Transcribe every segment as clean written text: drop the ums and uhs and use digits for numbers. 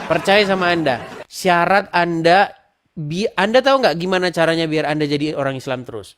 Percaya sama Anda. Syarat Anda, Anda tahu nggak gimana caranya biar Anda jadi orang Islam terus?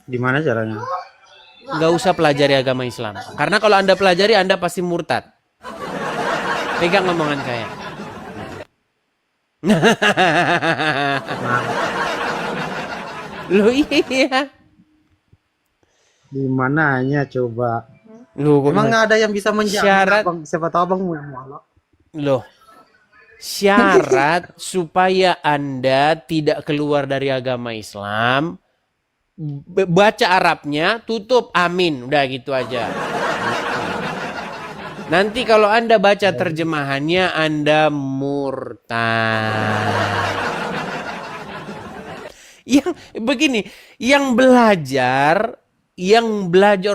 Gimana caranya? Nggak usah pelajari agama Islam. Karena kalau Anda pelajari, Anda pasti murtad. Pegang omongan saya. Nah, Loh iya. gimananya coba? Loh, Emang nggak ada yang bisa menjamin syarat, abang? Siapa tahu abang mualaf. loh, syarat supaya Anda tidak keluar dari agama Islam, baca Arabnya, tutup amin, udah gitu aja. Nanti kalau Anda baca terjemahannya, Anda murtad. Yang begini, yang belajar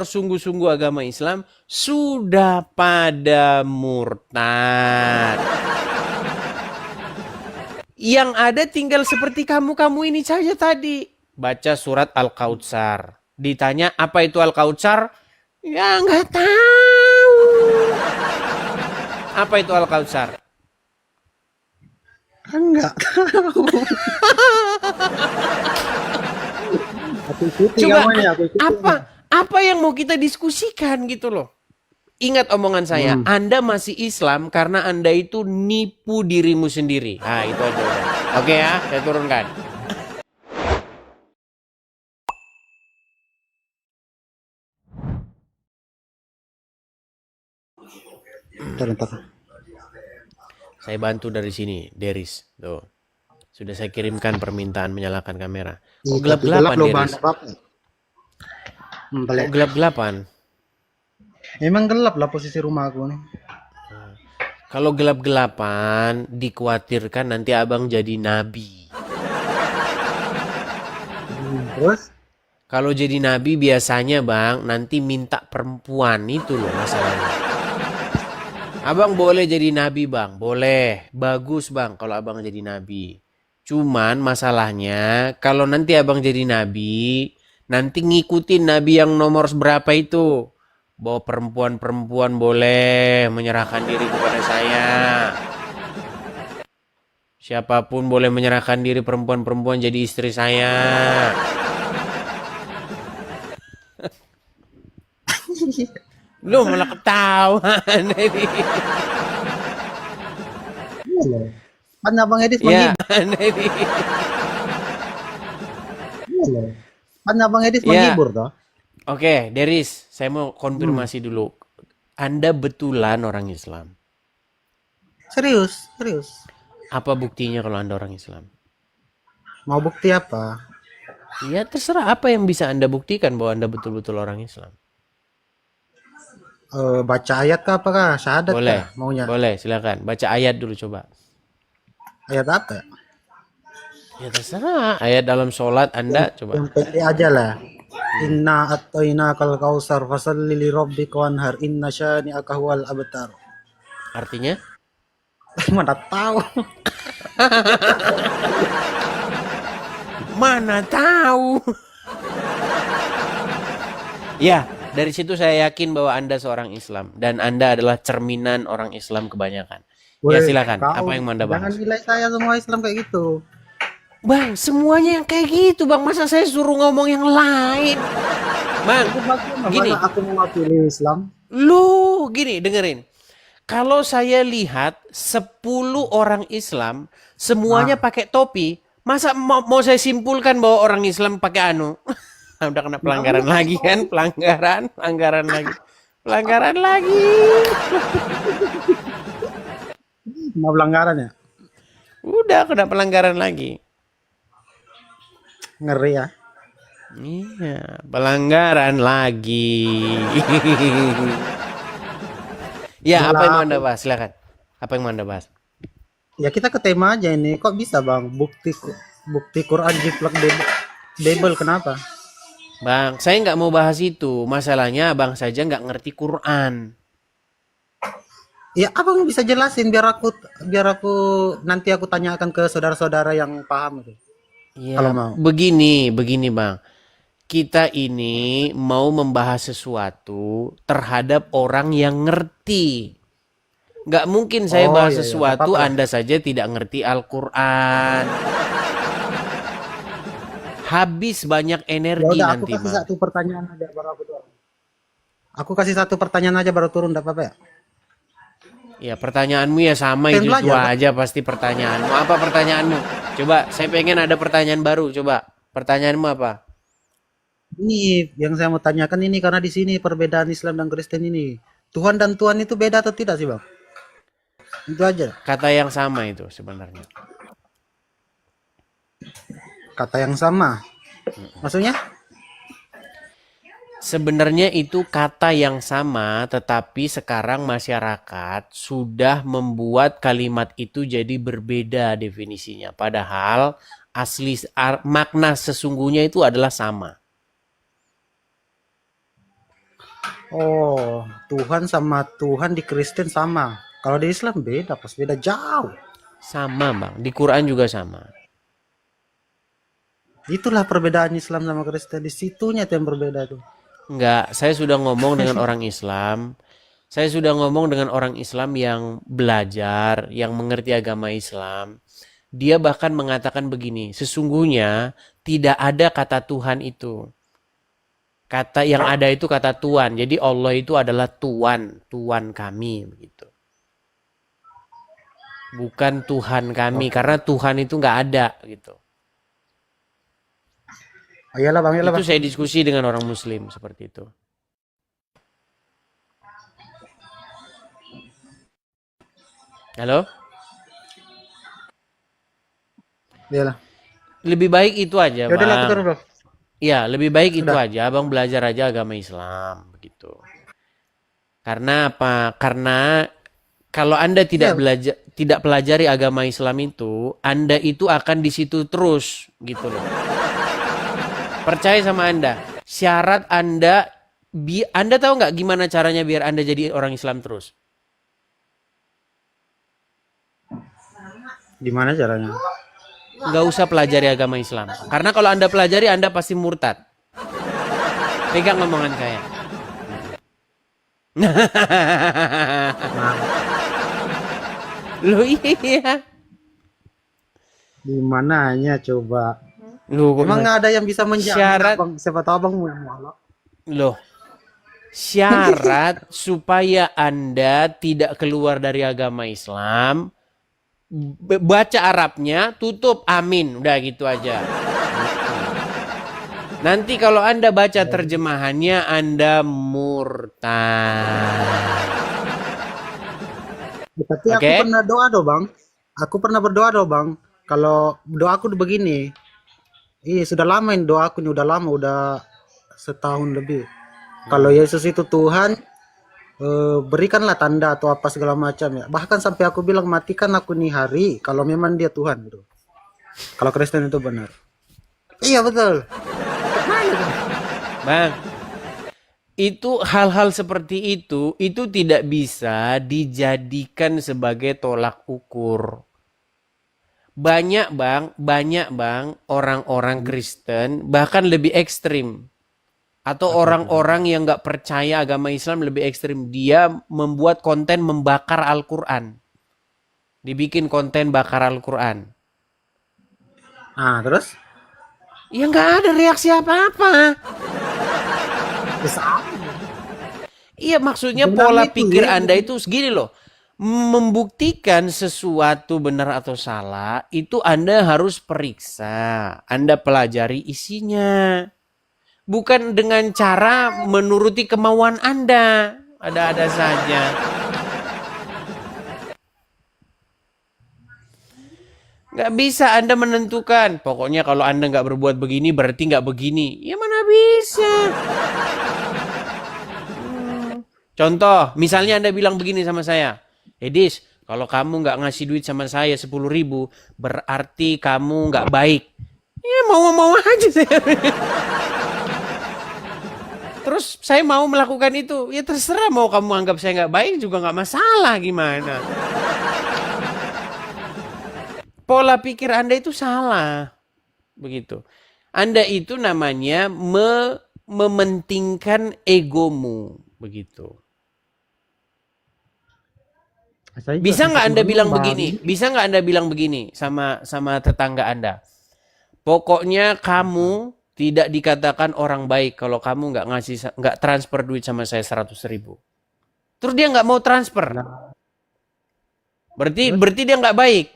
sungguh-sungguh agama Islam sudah pada murtad. Yang ada tinggal seperti kamu-kamu ini saja tadi. Baca surat Al-Kautsar. Ditanya apa itu Al-Kautsar? Ya nggak tahu. Apa itu Al-Kautsar? Enggak tahu. Aku ikuti Coba kamu ya, aku ikuti. apa yang mau kita diskusikan gitu loh. Ingat omongan saya, Anda masih Islam karena Anda itu nipu dirimu sendiri. Nah, itu aja udah. Oke ya, saya turunkan. Ntar. Saya bantu dari sini, Deris. Tuh. Sudah saya kirimkan permintaan menyalakan kamera. Kok Tapi gelap gelap-gelapan, loh bahan Deris? apa? Kok gelap-gelapan? Emang gelap lah posisi rumah aku nih. Kalau gelap-gelapan, dikhawatirkan nanti abang jadi nabi. Terus? Kalau jadi nabi biasanya bang, nanti minta perempuan, itu loh masalahnya. Abang boleh jadi nabi bang, boleh. Bagus bang kalau abang jadi nabi. Cuman masalahnya kalau nanti abang jadi nabi, nanti ngikutin nabi yang nomor berapa itu. Bahwa perempuan-perempuan boleh menyerahkan diri kepada saya. Siapapun boleh menyerahkan diri, perempuan-perempuan jadi istri saya. Lu malah ketawa. Iya loh. Kan abang Edis Ya, menghibur. Iya loh. Kan abang Edis ya. menghibur toh. Oke, Deris, saya mau konfirmasi dulu. Anda betulan orang Islam. Serius, serius. Apa buktinya kalau Anda orang Islam? Mau bukti apa? Ya terserah apa yang bisa Anda buktikan bahwa Anda betul-betul orang Islam. Baca ayat kah apakah? Syahadat Boleh, kah? Maunya. boleh, silakan. Baca ayat dulu coba. Ayat apa ya? Ya terserah. Ayat dalam sholat Anda coba. Yang pendek aja lah. Inna atoina kal kausar fasalli li rabbika wanhar inna syani'aka huwal abtar. Artinya? Mana tahu. Mana tahu. Ya, dari situ saya yakin bahwa Anda seorang Islam. Dan Anda adalah cerminan orang Islam kebanyakan. Ya Weh, silakan. kau Apa yang mau Anda jangan bahas? nilai saya semua Islam kayak gitu. Bang, semuanya yang kayak gitu, Bang. Masa saya suruh ngomong yang lain? Bang, Itu bagaimana gini. aku mewakili Islam? Lu, gini, dengerin. Kalau saya lihat 10 orang Islam, semuanya pakai topi, masa mau saya simpulkan bahwa orang Islam pakai anu? Udah kena pelanggaran lagi kan? Pelanggaran lagi. Pelanggaran lagi. Mau pelanggaran ya? Udah kena pelanggaran lagi. Ngeri ya. Iya, pelanggaran lagi. Ya, apa yang mau Anda bahas? Silakan. Apa yang mau Anda bahas? Ya kita ke tema aja ini. Kok bisa bang? Bukti Quran jiplak Bible kenapa? Bang, saya nggak mau bahas itu. Masalahnya abang saja nggak ngerti Quran. Ya abang bisa jelasin biar aku nanti aku tanyakan ke saudara-saudara yang paham itu. Ya, Kalau mau. begini bang. kita ini mau membahas sesuatu terhadap orang yang ngerti. Nggak mungkin saya Oh bahas iya, iya, nggak sesuatu apa-apa lah. Anda saja tidak ngerti Al-Quran. Habis banyak Ya energi udah, aku nanti, kasih Bang. satu pertanyaan aja baru aku turun. Aku kasih satu pertanyaan aja baru turun, enggak apa-apa ya? Ya, pertanyaanmu ya sama Pengen itu belajar, Bang. aja pasti pertanyaanmu. Apa pertanyaanmu? Coba, saya pengen ada pertanyaan baru. Coba, pertanyaanmu apa? Ini yang saya mau tanyakan ini karena di sini perbedaan Islam dan Kristen ini. Tuhan dan Tuhan itu beda atau tidak sih, Bang? Itu aja. Kata yang sama itu sebenarnya. Kata yang sama. Maksudnya? Sebenarnya itu kata yang sama, tetapi sekarang masyarakat sudah membuat kalimat itu jadi berbeda definisinya. Padahal makna sesungguhnya itu adalah sama. Oh, Tuhan sama Tuhan di Kristen sama. Kalau di Islam beda, pas beda jauh. Sama, Bang. Di Quran juga sama. Itulah perbedaan Islam sama Kristen. Di situnya tuh yang berbeda tuh. Enggak, saya sudah ngomong dengan orang Islam. Saya sudah ngomong dengan orang Islam yang belajar, yang mengerti agama Islam. Dia bahkan mengatakan begini, sesungguhnya tidak ada kata Tuhan itu. Kata yang ada itu kata Tuhan. Jadi Allah itu adalah Tuhan, Tuhan kami begitu. Bukan Tuhan kami, karena Tuhan itu nggak ada gitu. Oh, iyalah Bang, iyalah Itu Bang. saya diskusi dengan orang Muslim seperti itu. Halo? Iyalah. Lebih baik itu aja, Ya udahlah, aku turun, Bang. Bang. Iya, lebih baik itu Sudah. aja. Abang belajar aja agama Islam begitu. Karena apa? Karena kalau Anda tidak Iya, belajar, tidak pelajari agama Islam itu, Anda itu akan di situ terus gitu loh. Percaya sama Anda. Syarat Anda tahu nggak gimana caranya biar Anda jadi orang Islam terus? gimana caranya? Nggak usah pelajari agama Islam. Karena kalau Anda pelajari, Anda pasti murtad. Pegang omongan saya. Nah, Loh iya. gimananya coba? Loh, Emang nggak ada yang bisa menjamin, syarat Bang? Siapa tahu Bang mau mualaf. loh. Syarat supaya Anda tidak keluar dari agama Islam, baca Arabnya, tutup amin, udah gitu aja. Nanti kalau Anda baca terjemahannya, Anda murtad. Tapi aku Oke? pernah doa doh Bang. Aku pernah berdoa doh Bang. Kalau doaku begini, sudah lama ini doaku ini udah lama, udah setahun lebih. Kalau Yesus itu Tuhan, berikanlah tanda atau apa segala macam ya. Bahkan sampai aku bilang matikan aku nih hari kalau memang dia Tuhan gitu. Kalau Kristen itu benar. Iya betul. Mana tuh? Bang, itu hal-hal seperti itu tidak bisa dijadikan sebagai tolak ukur. Banyak bang orang-orang Kristen bahkan lebih ekstrim. Atau orang-orang yang nggak percaya agama Islam lebih ekstrim. Dia membuat konten membakar Al-Quran. Dibikin konten bakar Al-Quran. Nah, terus? Ya nggak ada reaksi apa-apa. Bisa. Iya maksudnya Dendam pola itu, pikir ya. Anda itu segini loh. Membuktikan sesuatu benar atau salah itu Anda harus periksa. Anda pelajari isinya. Bukan dengan cara menuruti kemauan Anda. Ada-ada saja. Nggak bisa Anda menentukan. Pokoknya kalau Anda nggak berbuat begini berarti nggak begini. Ya mana bisa. Contoh, misalnya Anda bilang begini sama saya. Edis, kalau kamu nggak ngasih duit sama saya 10.000, berarti kamu nggak baik. Ya mau-mau aja saya. Terus saya mau melakukan itu. Ya terserah mau kamu anggap saya nggak baik juga nggak masalah gimana. Pola pikir Anda itu salah. Begitu. Anda itu namanya mementingkan egomu, begitu. Saya juga Bisa sempat nggak Anda bilang merenung, Bang. begini? Bisa nggak Anda bilang begini sama tetangga Anda? Pokoknya kamu tidak dikatakan orang baik kalau kamu nggak transfer duit sama saya 100.000. Terus dia nggak mau transfer. Nah, Berarti terus berarti dia nggak baik.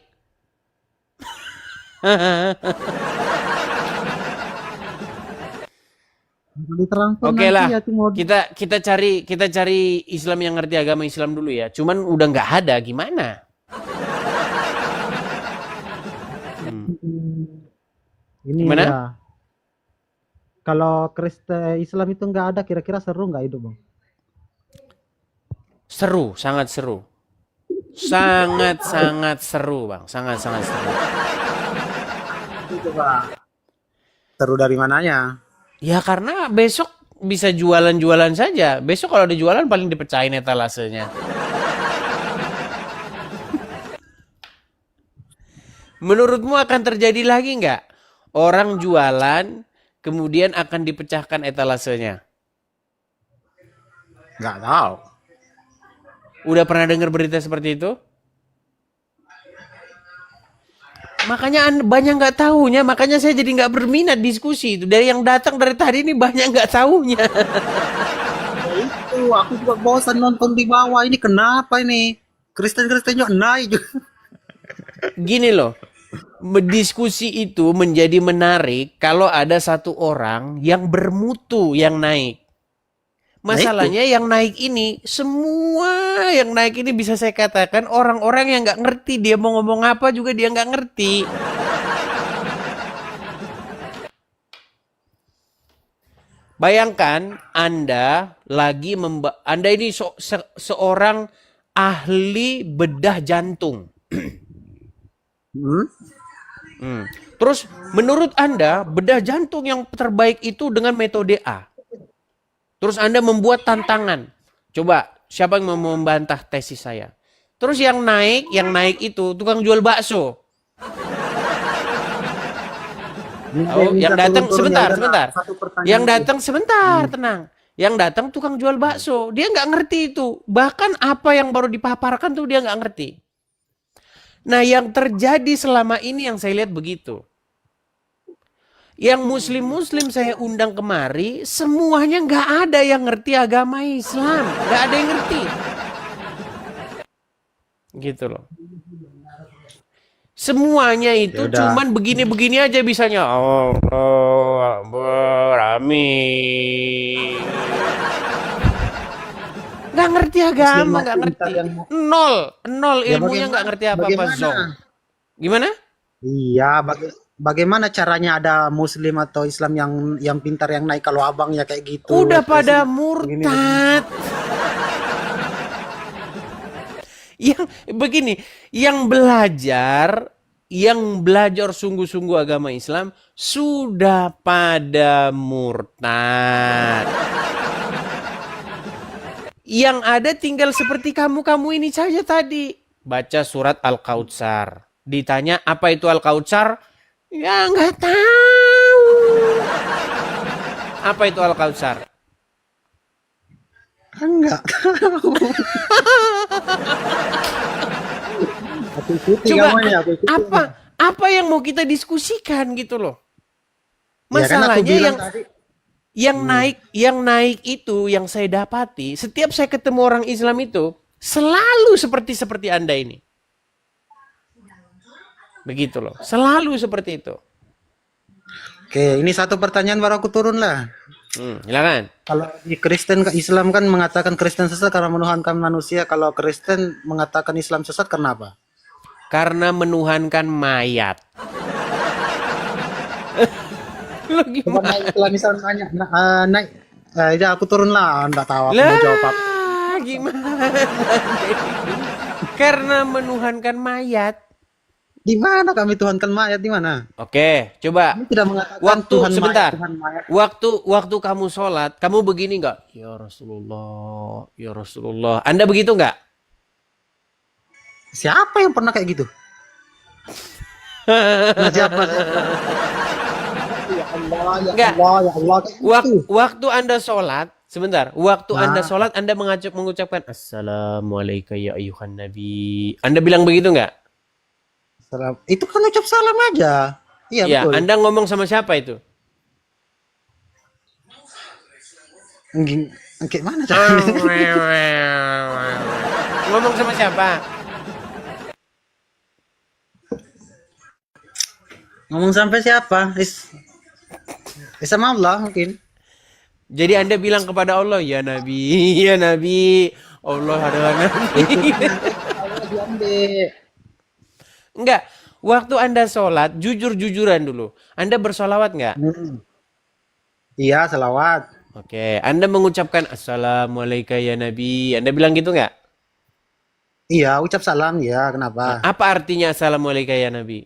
kalau ditransfer Oke nanti lah, ya cuma kita cari Islam yang ngerti agama Islam dulu ya. Cuman udah nggak ada, gimana? ini Gimana? ya. Kalau Kristen Islam itu nggak ada, kira-kira seru nggak hidup, Bang? Seru, sangat seru. Sangat seru, Bang. Sangat seru. Itu, Bang. Seru dari mananya? Ya karena besok bisa jualan-jualan saja. Besok kalau ada jualan paling dipecahin etalasenya. Menurutmu akan terjadi lagi nggak? Orang jualan, kemudian akan dipecahkan etalasenya. Nggak tahu. Udah pernah dengar berita seperti itu? Makanya banyak nggak tahunya, makanya saya jadi nggak berminat diskusi itu. Dari yang datang dari tadi ini banyak nggak tahunya. Ya itu, aku juga bosan nonton di bawah ini. Kenapa ini? Kristen-Kristen juga naik juga. Gini loh, diskusi itu menjadi menarik kalau ada satu orang yang bermutu yang naik. Masalahnya yang naik ini, semua yang naik ini bisa saya katakan orang-orang yang nggak ngerti. Dia mau ngomong apa juga dia nggak ngerti. Bayangkan Anda lagi Anda ini seorang ahli bedah jantung. Terus menurut Anda bedah jantung yang terbaik itu dengan metode A. Terus Anda membuat tantangan. Coba, siapa yang mau membantah tesis saya? Terus yang naik itu tukang jual bakso. Oh, yang datang sebentar. Yang datang sebentar, tenang. Yang datang tukang jual bakso. Dia nggak ngerti itu. Bahkan apa yang baru dipaparkan tuh dia nggak ngerti. Nah, yang terjadi selama ini yang saya lihat begitu. Yang muslim-muslim saya undang kemari, semuanya nggak ada yang ngerti agama Islam. Nggak ada yang ngerti. Gitu loh. Semuanya itu cuman begini-begini aja bisanya. Allah Amin. Nggak ngerti agama, nggak ngerti. Nol ilmunya nggak ngerti apa-apa. Zong. Gimana? Iya, bagaimana caranya ada Muslim atau Islam yang pintar yang naik kalau abangnya kayak gitu? Udah pada murtad. Yang begini, yang belajar sungguh-sungguh agama Islam sudah pada murtad. Yang ada tinggal seperti kamu ini saja tadi. Baca surat Al-Kautsar. Ditanya apa itu Al-Kautsar? Ya nggak tahu. Apa itu Al-Kautsar? Enggak tahu. Coba apa yang mau kita diskusikan gitu loh. Masalahnya yang naik itu yang saya dapati setiap saya ketemu orang Islam itu selalu seperti Anda ini. Begitu loh. Selalu seperti itu. Oke, ini satu pertanyaan baru aku turun lah. Silakan. Kalau di Kristen ke Islam kan mengatakan Kristen sesat karena menuhankan manusia. Kalau Kristen mengatakan Islam sesat kenapa? Karena menuhankan mayat. Lo gimana? Kalau misalnya naik, ya aku turun lah. Enggak tahu aku mau jawab apa. Gimana? Karena menuhankan mayat. Di mana kami tuhankan mayat, di mana? Oke, coba. Kami tidak mengatakan Tuhan sebentar. Mayat. Waktu kamu sholat, kamu begini nggak? Ya Rasulullah, ya Rasulullah. Anda begitu nggak? Siapa yang pernah kayak gitu? Nah, siapa? Ya Allah. Allah, ya Enggak. Allah, ya Allah. Kayak gitu. Waktu Anda sholat, sebentar. Waktu Anda Nah, sholat, Anda mengucapkan Assalamualaikum ya ayuhan nabi. Anda bilang begitu nggak? itu kan ucap salam aja. Iya, Ya, betul. Anda ngomong sama siapa itu? Kayak mana caranya? Ngomong sama siapa? Ngomong sampai siapa? Sama Allah mungkin. Jadi Anda bilang kepada Allah, ya Nabi, ya Nabi, Allah adalah Nabi. Itu kan nanti Allah diambil. Enggak, waktu Anda sholat, jujur-jujuran dulu. Anda bersolawat nggak? Iya, selawat. Oke, Anda mengucapkan Assalamualaikum ya Nabi. Anda bilang gitu nggak? Iya, ucap salam ya. Nah, Kenapa? apa artinya Assalamualaikum ya Nabi?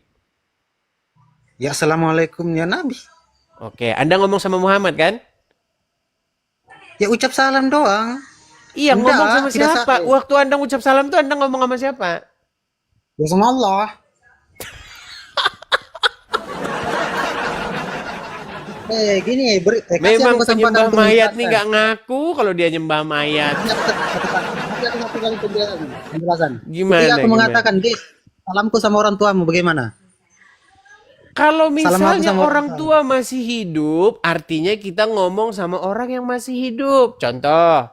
Ya, assalamualaikum ya Nabi. Oke, Anda ngomong sama Muhammad kan? Ya ucap salam doang. Iya, ngomong sama Tidak siapa? sah. Waktu Anda ngucap salam tuh Anda ngomong sama siapa? Ya sama Allah. Gini, kasih Memang aku kesempatan penyembah untuk mayat nih menjelaskan. nggak ngaku kalau dia nyembah mayat. Kasih aku satu kali penjelasan. Gimana, Ketika aku gimana? mengatakan, Dis, salamku sama orang tuamu bagaimana? Kalau Salam aku misalnya sama orang orang tua masih hidup, artinya kita ngomong sama orang yang masih hidup. Contoh,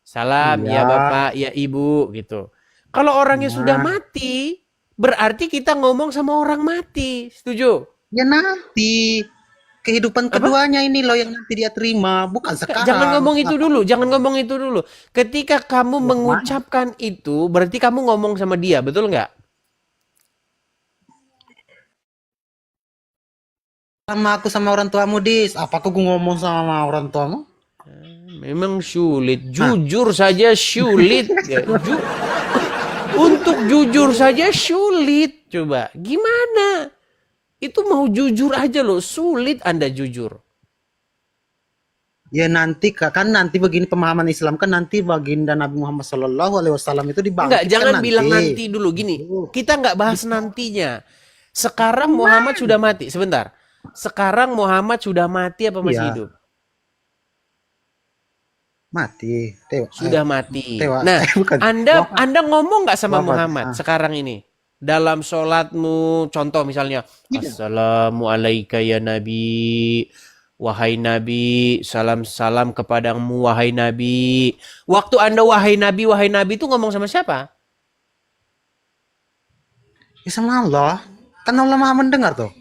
salam ya Iya. Bapak, ya Ibu gitu. Kalau orangnya sudah Nah, mati, berarti kita ngomong sama orang mati. Setuju? ya nanti kehidupan Apa? keduanya ini loh yang nanti dia terima, bukan Jangan sekarang. ngomong itu dulu, jangan ngomong itu dulu. Ketika kamu Mana? mengucapkan itu, berarti kamu ngomong sama dia, betul nggak? Sama aku sama orang tuamu, Dis. Apa aku ngomong sama orang tuamu? Memang sulit, jujur saja sulit. Ya, untuk jujur saja sulit. Coba, gimana? Itu mau jujur aja loh, sulit Anda jujur. Ya nanti kan nanti begini pemahaman Islam kan nanti baginda Nabi Muhammad Shallallahu Alaihi Wasallam itu Enggak, dibangkitkan jangan nanti. bilang nanti dulu. Gini, kita nggak bahas nantinya. Sekarang Muhammad sudah mati. Sebentar. Sekarang Muhammad sudah mati apa masih Iya. hidup? Mati, tewas. Sudah mati. tewas. Nah, Bukan. Anda ngomong nggak sama Wafat. Muhammad sekarang ini? Dalam sholatmu, contoh misalnya, Tidak. Assalamualaikum ya Nabi, wahai Nabi, salam-salam kepadamu wahai Nabi. Waktu Anda wahai Nabi itu ngomong sama siapa? Ya sama Allah. Kan Allah Maha mendengar tuh.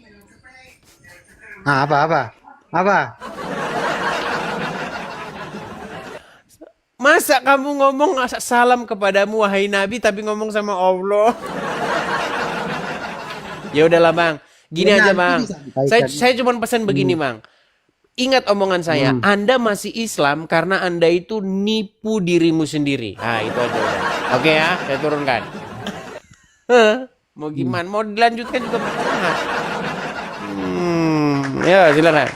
Nah, apa? Masa kamu ngomong salam kepadamu wahai Nabi tapi ngomong sama Allah? Ya udahlah Bang. Gini Ya, aja nanti Bang. disampaikan. Saya cuma pesan begini Bang. Ingat omongan saya, Anda masih Islam karena Anda itu nipu dirimu sendiri. Nah, itu aja udah. Oke ya, saya turunkan. Mau gimana? Mau dilanjutkan juga percuma. Ya, silakan.